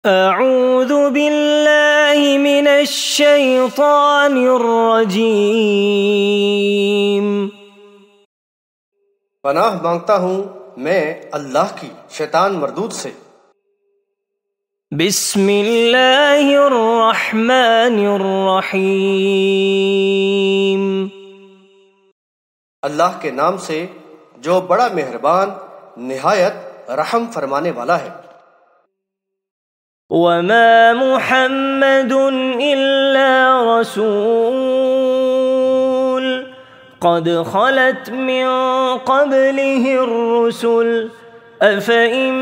اعوذ باللہ من الشیطان الرجیم۔ پناہ مانگتا ہوں میں اللہ کی شیطان مردود سے۔ بسم اللہ الرحمن الرحیم۔ اللہ کے نام سے جو بڑا مہربان نہایت رحم فرمانے والا ہے۔ وما محمد إلا رسول قد خلت من قبله الرسل أفإن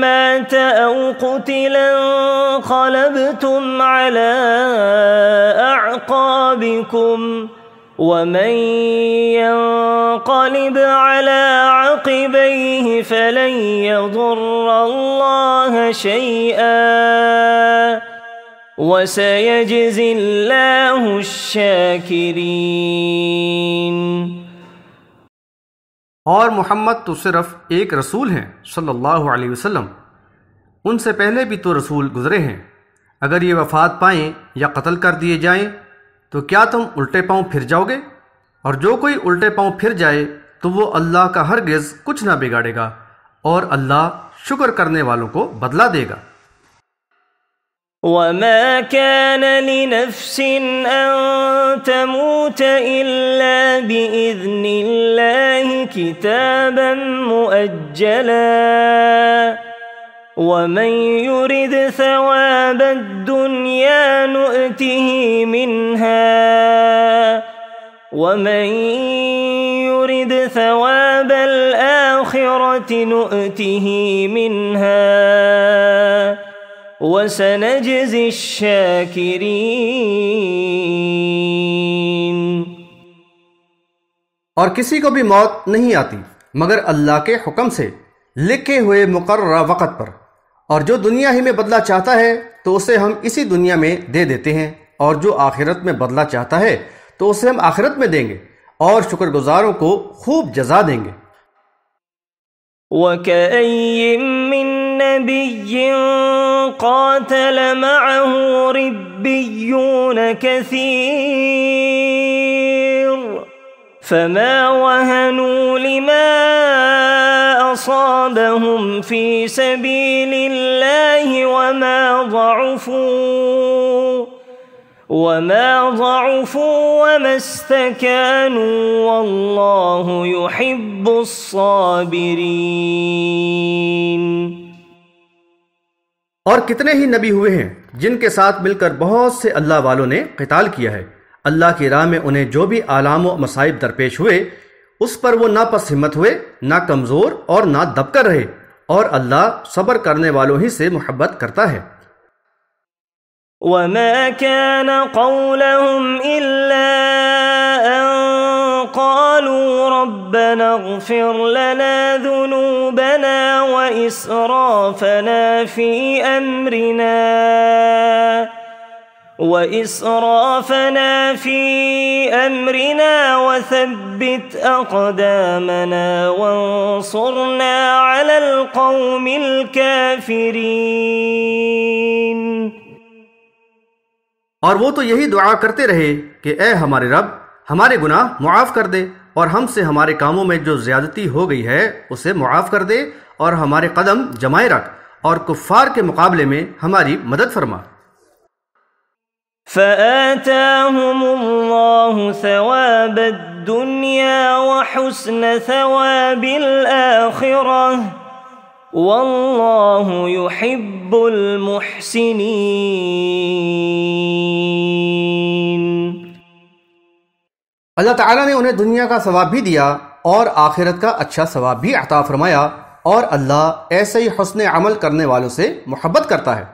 مات أو قتلا انقلبتم على أعقابكم ومن ينقلب على عقبيه فلن يضر الله شيئا وسيجزي الله الشاكرين۔ اور محمد تو صرف ایک رسول ہیں صلی اللہ علیہ وسلم، ان سے پہلے بھی تو رسول گزرے ہیں۔ اگر یہ وفات پائیں یا قتل کر دیے جائیں تو کیا تم الٹے پاؤں پھر جاؤ گے؟ اور جو کوئی الٹے پاؤں پھر جائے تو وہ اللہ کا ہرگز کچھ نہ بگاڑے گا، اور اللہ شکر کرنے والوں کو بدلہ دے گا۔ وما كان لنفس أن تموت إلا بإذن الله كتابا مؤجلا ومن يرد ثواب الدنيا نؤته منها ومن يرد ثواب الآخرة نؤته منها وَسَنَجْزِي الشَّاكِرِينَ۔ اور کسی کو بھی موت نہیں آتی مگر اللہ کے حکم سے، لکھے ہوئے مقررہ وقت پر، اور جو دنیا ہی میں بدلہ چاہتا ہے تو اسے ہم اسی دنیا میں دے دیتے ہیں، اور جو آخرت میں بدلہ چاہتا ہے تو اسے ہم آخرت میں دیں گے، اور شکر گزاروں کو خوب جزا دیں گے۔ وَكَأَيٍّ مِّن نَّبِيٍّ قاتل معه ربيون كثير فما وهنوا لما أصابهم في سبيل الله وما ضعفوا وما استكانوا والله يحب الصابرين۔ اور کتنے ہی نبی ہوئے ہیں جن کے ساتھ مل کر بہت سے اللہ والوں نے قتال کیا ہے، اللہ کی راہ میں انہیں جو بھی آلام و مصائب درپیش ہوئے اس پر وہ نہ پس ہمت ہوئے، نہ کمزور اور نہ دب کر رہے، اور اللہ صبر کرنے والوں ہی سے محبت کرتا ہے۔ وما كان قولهم إلا أن قالوا ربنا اغفر لنا ذنوبنا وإسرافنا في أمرنا وثبت أقدامنا وانصرنا على القوم الكافرين۔ اور وہ تو یہی دعا کرتے رہے کہ اے ہمارے رب، ہمارے گناہ معاف کر دے، اور ہم سے ہمارے کاموں میں جو زیادتی ہو گئی ہے اسے معاف کر دے، اور ہمارے قدم جمائے رکھ، اور کفار کے مقابلے میں ہماری مدد فرما۔ فآتاهم الله ثواب الدنيا وحسن ثواب الآخرة والله يحب المحسنين۔ اللہ تعالیٰ نے انہیں دنیا کا ثواب بھی دیا اور آخرت کا اچھا ثواب بھی عطا فرمایا، اور اللہ ایسے ہی حسن عمل کرنے والوں سے محبت کرتا ہے۔